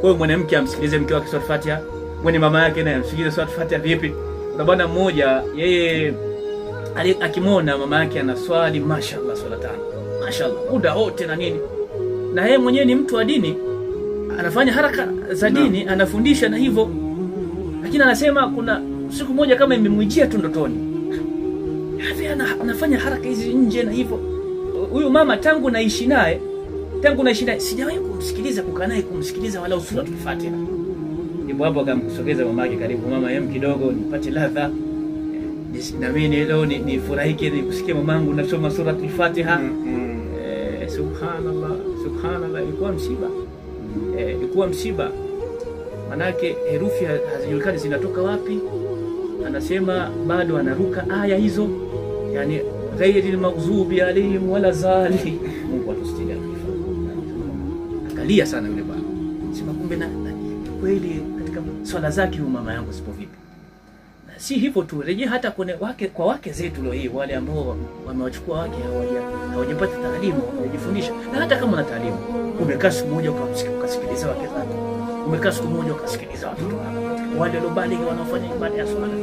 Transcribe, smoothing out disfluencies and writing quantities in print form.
Kwa hiyo mwanamke amsikilize mke wake sura Fatiha, mwenye mama yake naye amsikilize sura Fatiha vipi? Kuna bwana mmoja yeye akimwona mama yake anaswali mashaallah swala tano, mashaallah muda wote na nini, na yeye mwenyewe ni mtu wa dini, anafanya haraka za dini, anafundisha na hivyo, lakini anasema kuna siku moja kama imemwijia tu ndotoni, hivi anafanya haraka hizi nje na hivyo. Huyu mama tangu naishi naye sijawahi kumsikiliza, kukaa naye kumsikiliza wala sura Fatiha. Ndipo hapo akamsogeza mama yake karibu, mama yem kidogo nipate ladha na mimi leo nifurahike nikusikia mamangu nasoma sura Fatiha. Subhanallah, ilikuwa msiba. Manake herufi hazijulikani zinatoka wapi. Anasema bado anaruka aya hizo, yani ghayril maghdubi alayhim wala zali. Mungu atustiria. Akalia sana yule baba. Sema kumbe na kweli katika swala zake huyu mama yangu sipo vipi. Na si hivyo tu, rejea hata kwa wake zetu leo hii, wale ambao wamewachukua wake hawajapata taalimu, hawajifundisha. Na hata kama una taalimu, umekaa siku moja ukasikiliza wake zako, umekaa siku moja ukasikiliza watoto wako, wale waliobaliki wanaofanya ibada ya swala,